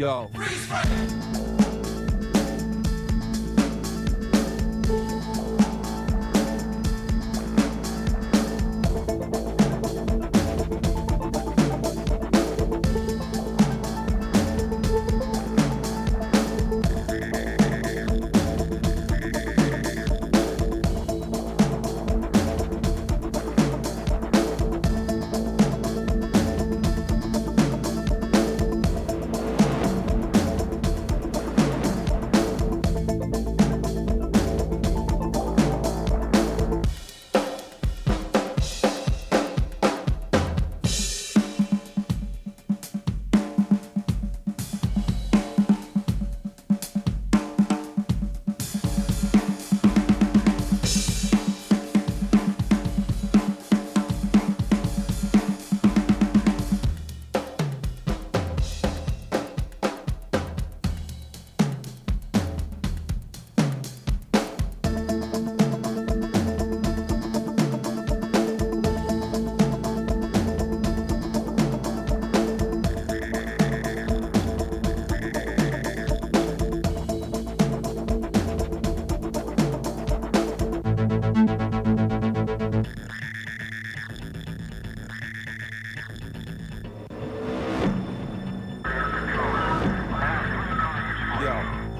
Yo.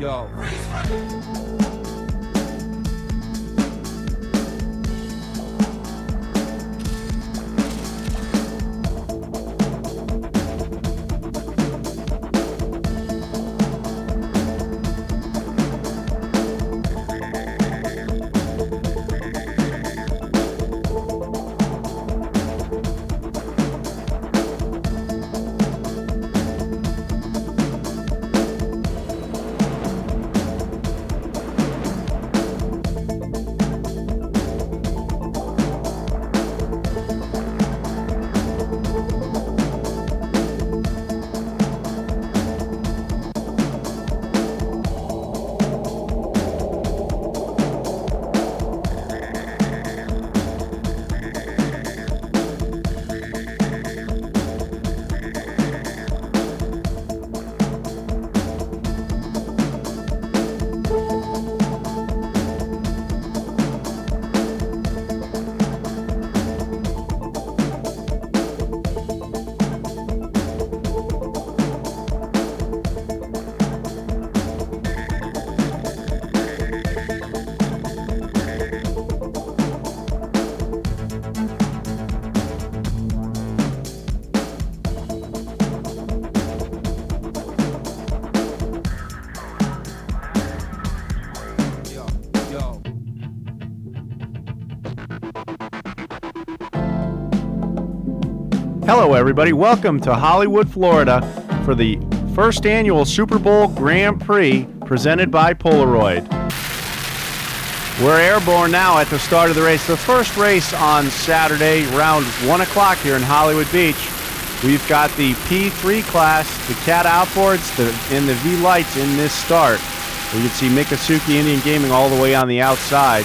Yo. Hello, everybody. Welcome to Hollywood, Florida for the first annual Super Bowl Grand Prix presented by Polaroid. We're airborne now at the start of the race. The first race on Saturday, around 1 o'clock here in Hollywood Beach. We've got the P3 class, the Cat outboards, and the V lights in this start. You can see Mikasuki Indian Gaming all the way on the outside.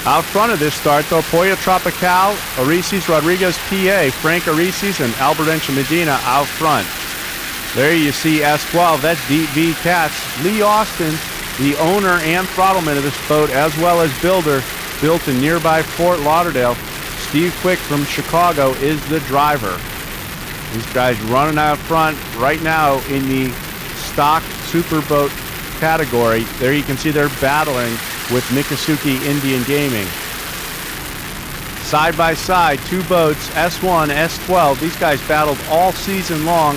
Out front of this start, though, Pollo Tropical, Arises Rodriguez PA, Frank Arises, and Albertencio Medina out front. There you see S12, that's Deep V Cats. Lee Austin, the owner and throttleman of this boat, as well as builder, built in nearby Fort Lauderdale. Steve Quick from Chicago is the driver. These guys running out front right now in the stock superboat category. There you can see they're battling with Mikasuki Indian Gaming. Side by side, two boats, S1, S12. These guys battled all season long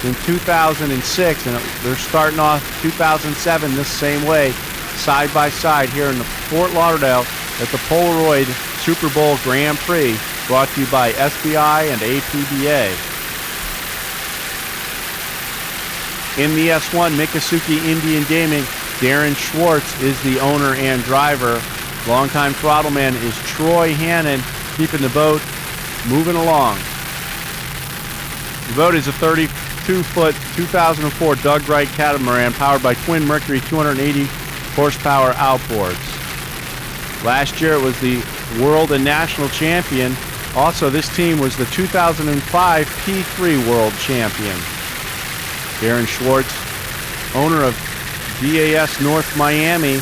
in 2006, and they're starting off 2007 this same way, side by side here in the Fort Lauderdale at the Polaroid Super Bowl Grand Prix, brought to you by SBI and APBA. In the S1, Mikasuki Indian Gaming, Darren Schwartz is the owner and driver. Longtime throttleman is Troy Hannon, keeping the boat moving along. The boat is a 32-foot 2004 Doug Wright catamaran powered by twin Mercury 280 horsepower outboards. Last year it was the world and national champion. Also, this team was the 2005 P3 world champion. Darren Schwartz, owner of DAS North Miami,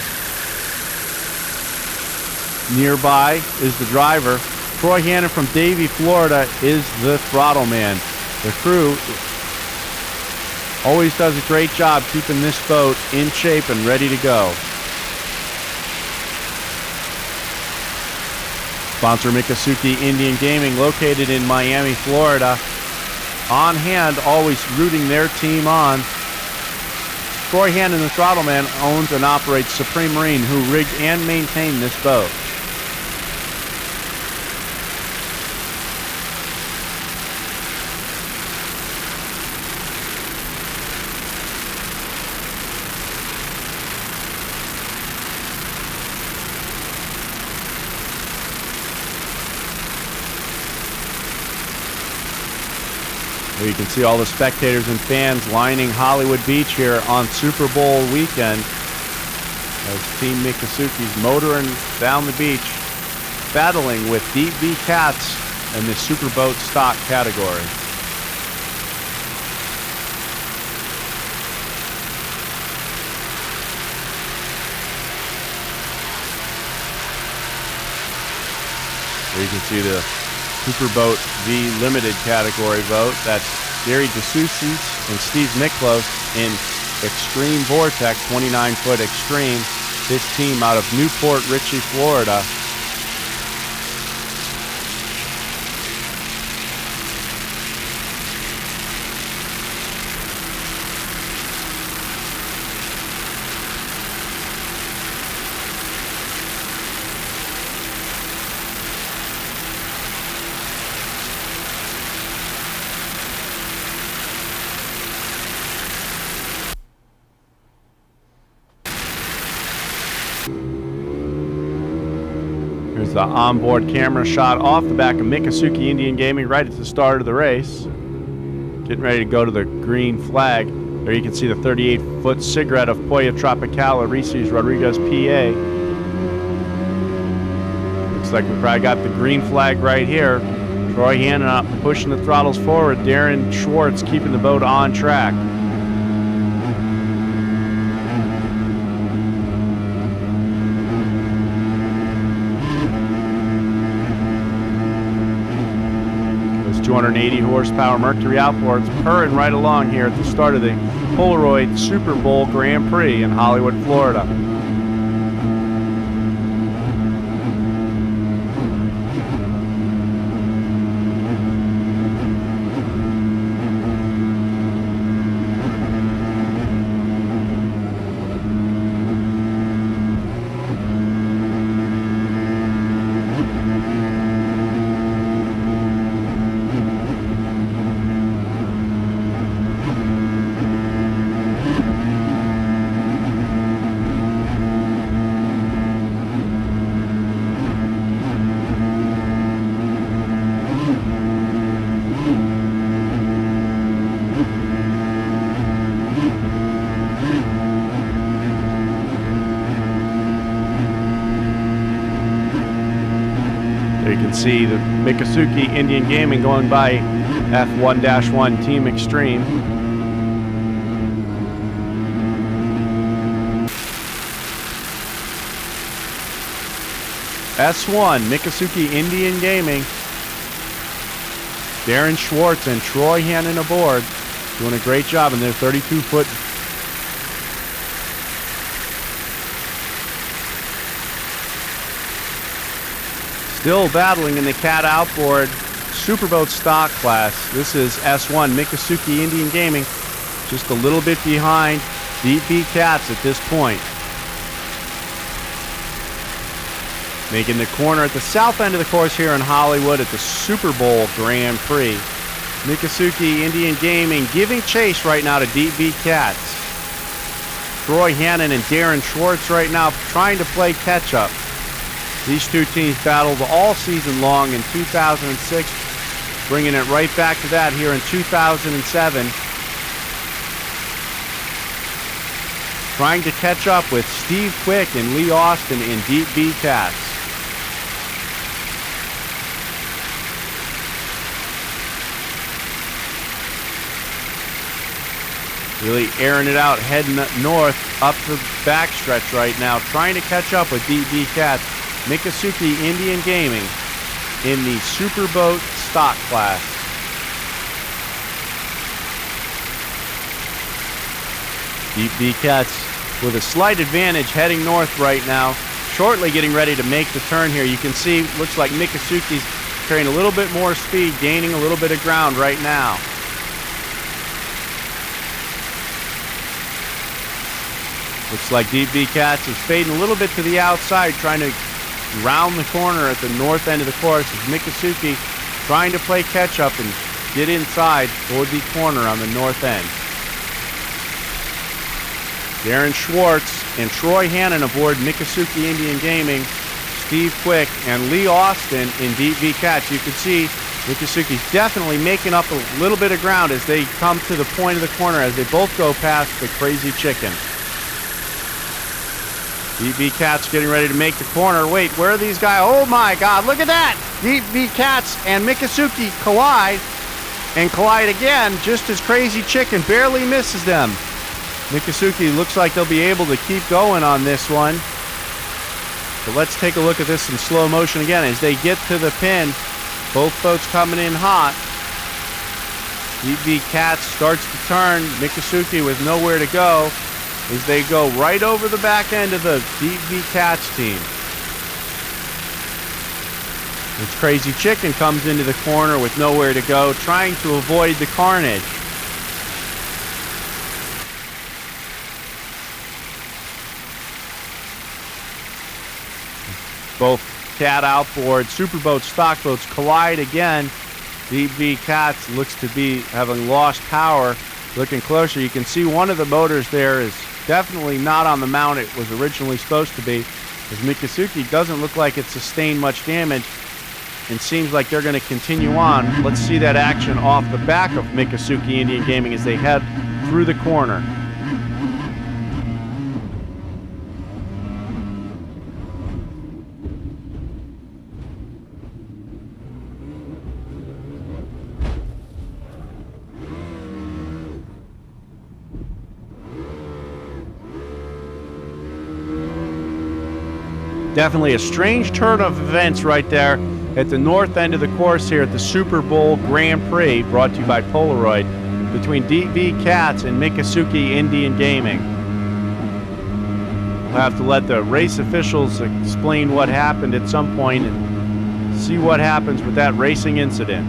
nearby is the driver. Troy Hannon from Davie, Florida is the throttle man. The crew always does a great job keeping this boat in shape and ready to go. Sponsor Mikasuki Indian Gaming, located in Miami, Florida. On hand, always rooting their team on. Troy Hannon, the throttle man, owns and operates Supreme Marine, who rig and maintain this boat. Here you can see all the spectators and fans lining Hollywood Beach here on Super Bowl weekend as Team Mikasuki's motoring down the beach, battling with Deep V Cats in the Superboat stock category. Here you can see the Superboat V Limited category boat. That's Gary DeSoucis and Steve Miklos in Extreme Vortex, 29-foot Extreme. This team out of Newport Richey, Florida. Here's the onboard camera shot off the back of Mikasuki Indian Gaming right at the start of the race. Getting ready to go to the green flag. There you can see the 38-foot cigarette of Poya Tropicala, Reese's Rodriguez, PA. Looks like we probably got the green flag right here. Troy Hannon up, pushing the throttles forward. Darren Schwartz keeping the boat on track. Those 280 horsepower Mercury outboards purring right along here at the start of the Polaroid Super Bowl Grand Prix in Hollywood, Florida. There you can see the Mikasuki Indian Gaming going by F1-1 Team Extreme. S1 Mikasuki Indian Gaming. Darren Schwartz and Troy Hannon aboard, doing a great job in their 32-foot still battling in the Cat Outboard Superboat stock class. This is S1 Mikasuki Indian Gaming, just a little bit behind DP Cats at this point. Making the corner at the south end of the course here in Hollywood at the Super Bowl Grand Prix. Mikasuki Indian Gaming giving chase right now to DP Cats. Troy Hannon and Darren Schwartz right now trying to play catch up. These two teams battled all season long in 2006, bringing it right back to that here in 2007. Trying to catch up with Steve Quick and Lee Austin in Deep V Cats. Really airing it out, heading north up the backstretch right now, trying to catch up with DB Cats. Miccosukee Indian Gaming in the Superboat stock class. DB Cats with a slight advantage heading north right now, shortly getting ready to make the turn here. You can see, looks like Miccosukee's carrying a little bit more speed, gaining a little bit of ground right now. Looks like DB Cats is fading a little bit to the outside, trying to round the corner at the north end of the course as Miccosukee trying to play catch up and get inside toward the corner on the north end. Darren Schwartz and Troy Hannon aboard Miccosukee Indian Gaming, Steve Quick and Lee Austin in DB Cats. You can see Miccosukee's definitely making up a little bit of ground as they come to the point of the corner as they both go past the Crazy Chicken. DB Cats getting ready to make the corner. Wait, where are these guys? Oh my God, look at that! DB Cats and Miccosukee collide again, just as Crazy Chicken barely misses them. Miccosukee looks like they'll be able to keep going on this one. But let's take a look at this in slow motion again as they get to the pin. Both boats coming in hot. DB Cats starts to turn. Miccosukee with nowhere to go as they go right over the back end of the DB Cats team. As Crazy Chicken comes into the corner with nowhere to go, trying to avoid the carnage. Both Cat outboard, Superboat, stock boats collide again. DB Cats looks to be having lost power. Looking closer, you can see one of the motors there is definitely not on the mount it was originally supposed to be, as Miccosukee doesn't look like it sustained much damage and seems like they're going to continue on. Let's see that action off the back of Miccosukee Indian Gaming as they head through the corner. Definitely a strange turn of events right there at the north end of the course here at the Super Bowl Grand Prix, brought to you by Polaroid, between DB Cats and Miccosukee Indian Gaming. We'll have to let the race officials explain what happened at some point and see what happens with that racing incident.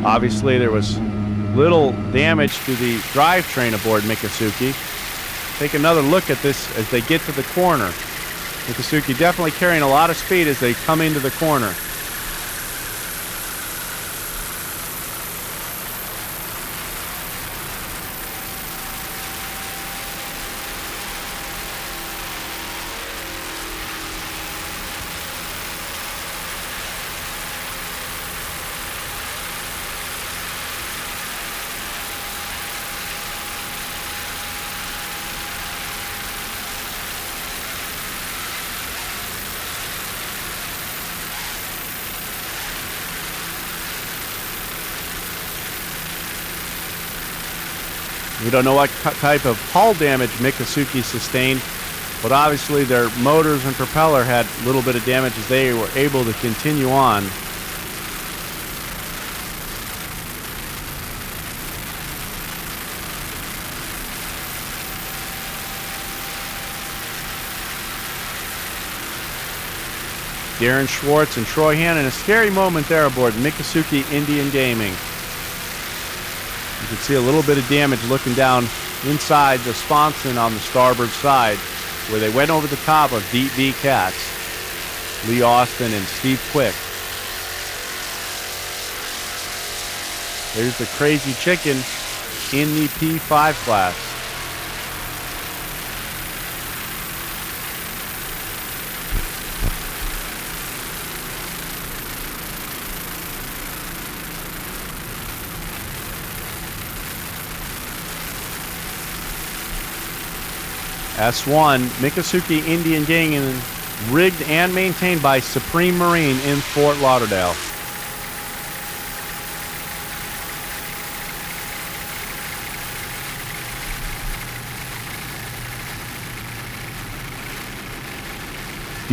Obviously, there was little damage to the drivetrain aboard Miccosukee. Take another look at this as they get to the corner. Miccosukee definitely carrying a lot of speed as they come into the corner. We don't know what type of hull damage Miccosukee sustained, but obviously their motors and propeller had a little bit of damage as they were able to continue on. Darren Schwartz and Troy Hannon, a scary moment there aboard Miccosukee Indian Gaming. You can see a little bit of damage looking down inside the sponson on the starboard side where they went over the top of DB Cats, Lee Austin and Steve Quick. There's the Crazy Chicken in the P5 class. S1, Miccosukee Indian Gaming, rigged and maintained by Supreme Marine in Fort Lauderdale.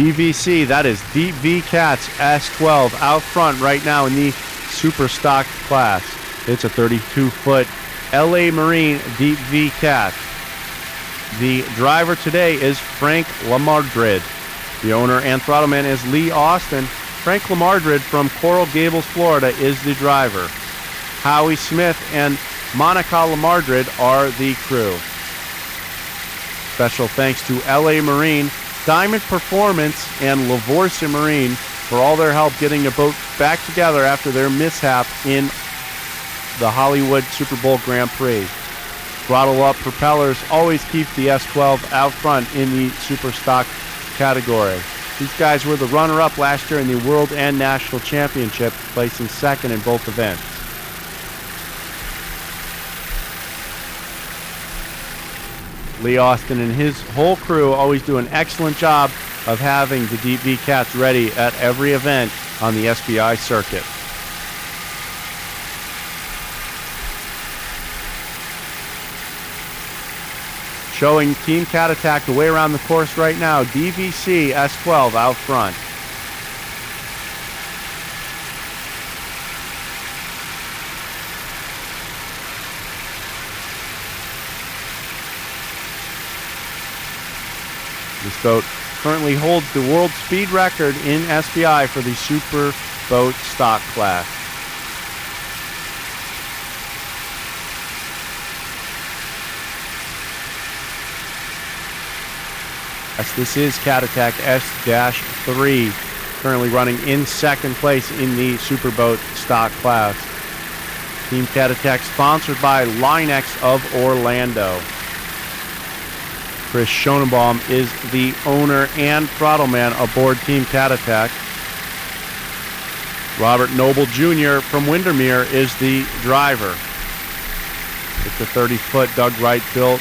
DVC, that is Deep V Cats S12 out front right now in the super stock class. It's a 32-foot LA Marine Deep V Cat. The driver today is Frank Lamadrid. The owner and throttleman is Lee Austin. Frank Lamadrid from Coral Gables, Florida is the driver. Howie Smith and Monica Lamadrid are the crew. Special thanks to LA Marine, Diamond Performance, and Lavorsa Marine for all their help getting the boat back together after their mishap in the Hollywood Super Bowl Grand Prix. Throttle up propellers always keep the S12 out front in the super stock category. These guys were the runner-up last year in the World and National Championship, placing second in both events. Lee Austin and his whole crew always do an excellent job of having the Deep V Cats ready at every event on the SBI circuit. Showing Team Cat Attack the way around the course right now, DVC S12 out front. This boat currently holds the world speed record in SBI for the super boat stock class. This is Cat Attack S-3, currently running in second place in the Superboat stock class. Team Cat Attack sponsored by Line-X of Orlando. Chris Schonenbaum is the owner and throttleman aboard Team Cat Attack. Robert Noble Jr. from Windermere is the driver. It's a 30-foot Doug Wright built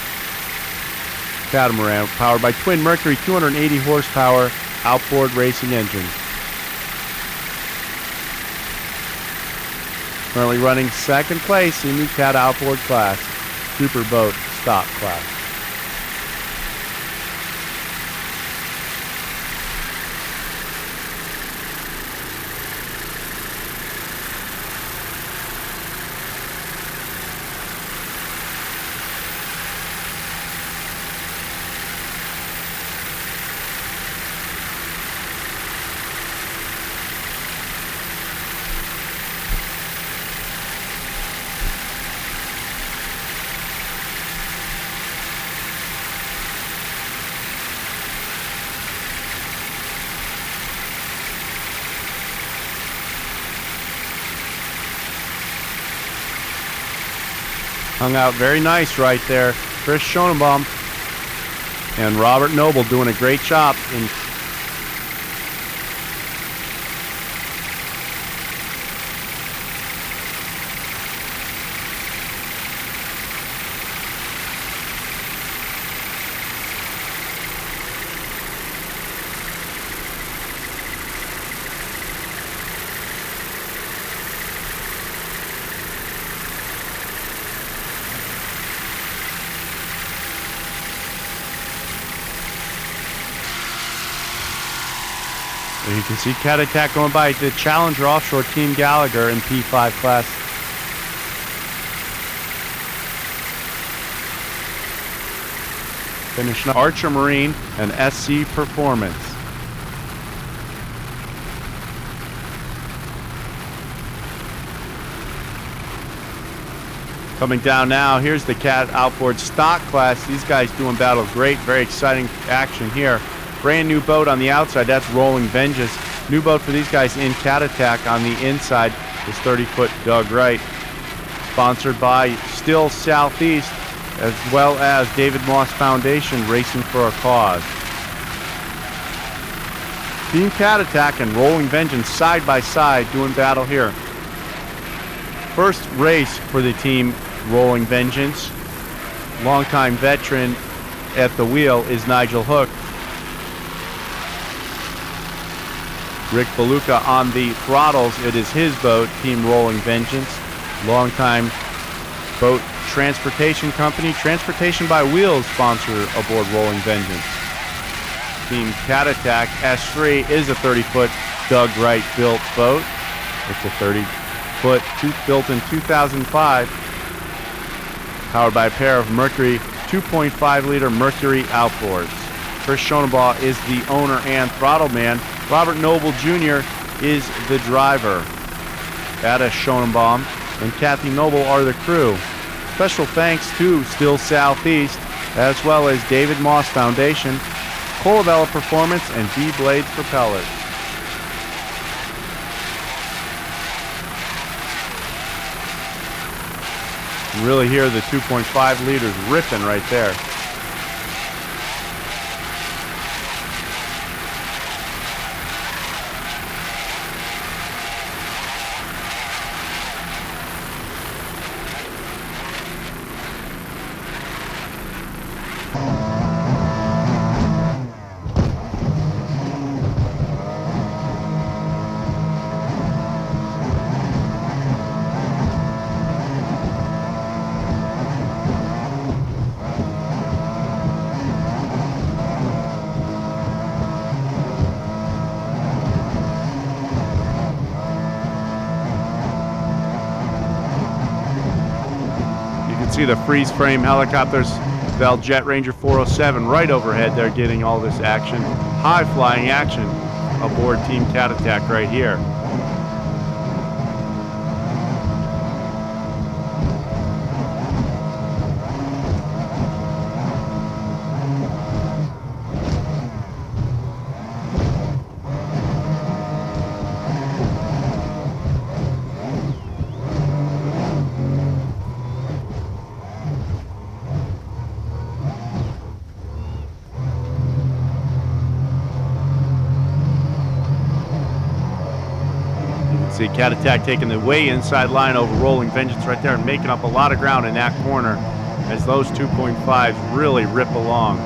catamaran powered by twin Mercury 280 horsepower outboard racing engines. Currently running second place in the Cat outboard class, Superboat stock class. Hung out very nice right there. Chris Schonenbaum and Robert Noble doing a great job in you can see Cat Attack going by the Challenger Offshore Team Gallagher in P5 class. Finishing Archer Marine and SC Performance. Coming down now, here's the Cat outboard stock class. These guys doing battle great, very exciting action here. Brand new boat on the outside, that's Rolling Vengeance. New boat for these guys in Cat Attack on the inside is 30-foot Doug Wright. Sponsored by Still Southeast, as well as David Moss Foundation, Racing for a Cause. Team Cat Attack and Rolling Vengeance side by side doing battle here. First race for the team Rolling Vengeance. Longtime veteran at the wheel is Nigel Hook. Rick Beluca on the throttles. It is his boat, Team Rolling Vengeance. Longtime boat transportation company. Transportation by Wheels sponsor aboard Rolling Vengeance. Team Cat Attack S3 is a 30-foot Doug Wright built boat. It's a 30-foot built in 2005, powered by a pair of Mercury 2.5-liter Mercury outboards. Chris Schoenbaugh is the owner and throttle man. Robert Noble Jr. is the driver. Ada Schoenbaum and Kathy Noble are the crew. Special thanks to Still Southeast, as well as David Moss Foundation, Colabella Performance, and D-Blades Propellers. You can really hear the 2.5 liters ripping right there. See the freeze frame helicopters, Bell Jet Ranger 407 right overhead. They're getting all this action, high flying action aboard Team Cat Attack right here. See Cat Attack taking the way inside line over Rolling Vengeance right there and making up a lot of ground in that corner as those 2.5s really rip along.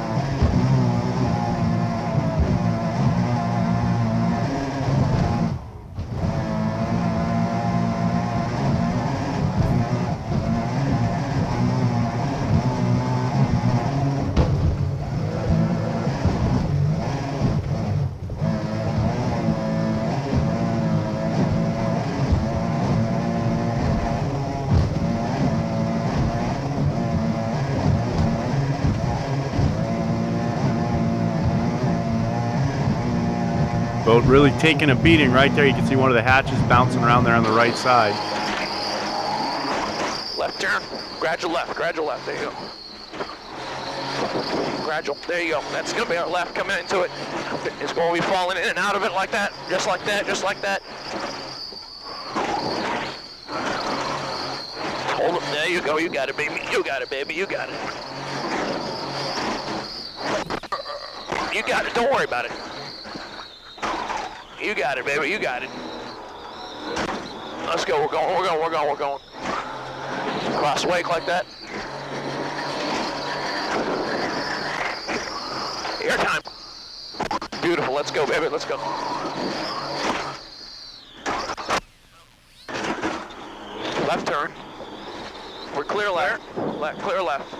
Boat really taking a beating right there. You can see one of the hatches bouncing around there on the right side. Left turn, gradual left, there you go. Gradual, there you go. That's gonna be our left coming into it. It's going to be falling in and out of it like that, just like that, just like that. Hold it, there you go, you got it, baby, you got it, baby, you got it. You got it, don't worry about it. You got it, baby, you got it. Let's go, we're going. Cross wake like that. Air time. Beautiful, let's go, baby, let's go. Left turn. We're clear left. Clear left.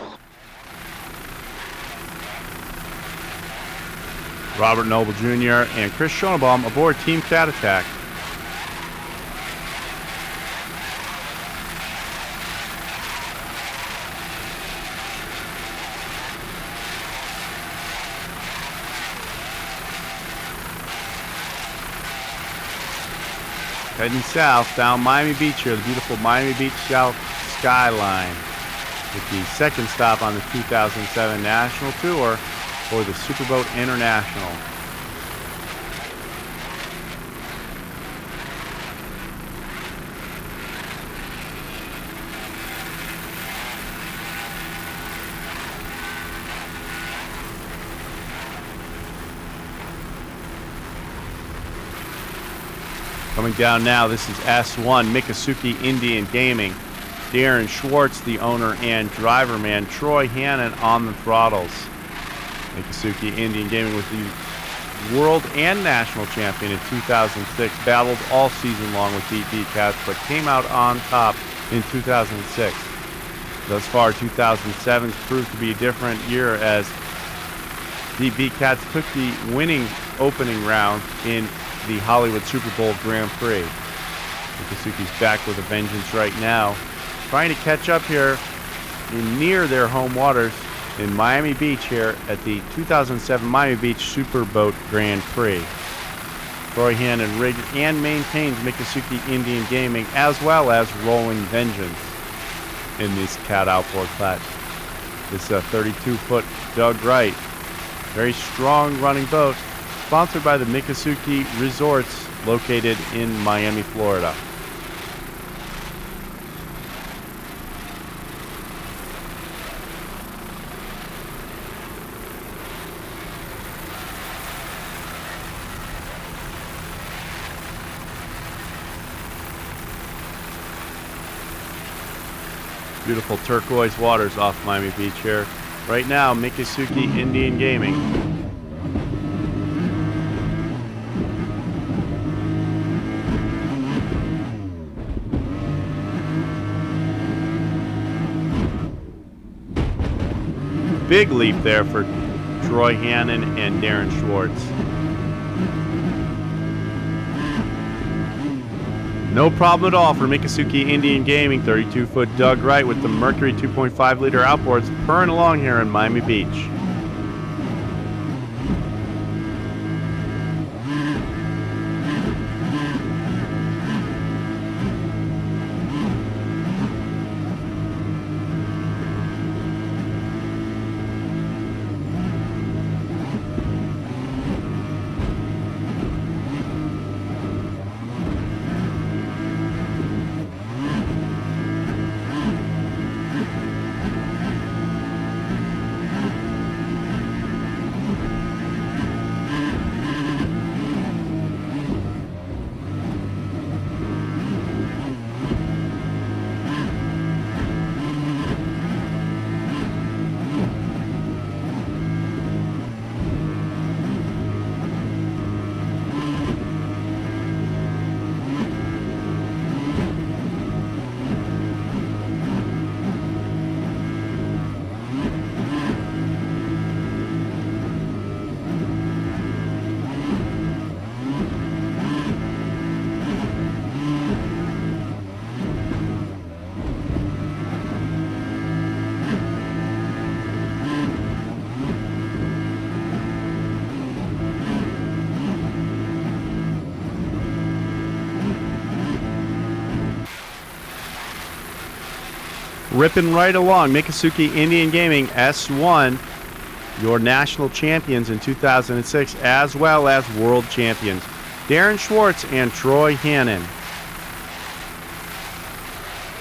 Robert Noble Jr. and Chris Schoenbaum aboard Team Cat Attack. Heading south down Miami Beach here, the beautiful Miami Beach South skyline, with the second stop on the 2007 National Tour for the Superboat International. Coming down now, this is S1 Miccosukee Indian Gaming. Darren Schwartz, the owner and driver man. Troy Hannon on the throttles. Miccosukee Indian Gaming was the world and national champion in 2006. Battled all season long with DP Cats, but came out on top in 2006. Thus far, 2007's proved to be a different year as The Cats took the winning opening round in the Hollywood Super Bowl Grand Prix. Mikasuki's back with a vengeance right now, trying to catch up here near their home waters in Miami Beach here at the 2007 Miami Beach Superboat Grand Prix. Troy Hannon rigged and maintains Mikasuki Indian Gaming as well as Rolling Vengeance in this Cat Outboard class. This 32-foot Doug Wright, very strong running boat, sponsored by the Mikasuki Resorts located in Miami, Florida. Beautiful turquoise waters off Miami Beach here. Right now, Mikasuki Indian Gaming. Big leap there for Troy Hannon and Darren Schwartz. No problem at all for Mikasuki Indian Gaming. 32-foot Doug Wright with the Mercury 2.5-liter outboards purring along here in Miami Beach. Ripping right along, Mikasuki Indian Gaming S1, your national champions in 2006, as well as world champions, Darren Schwartz and Troy Hannon.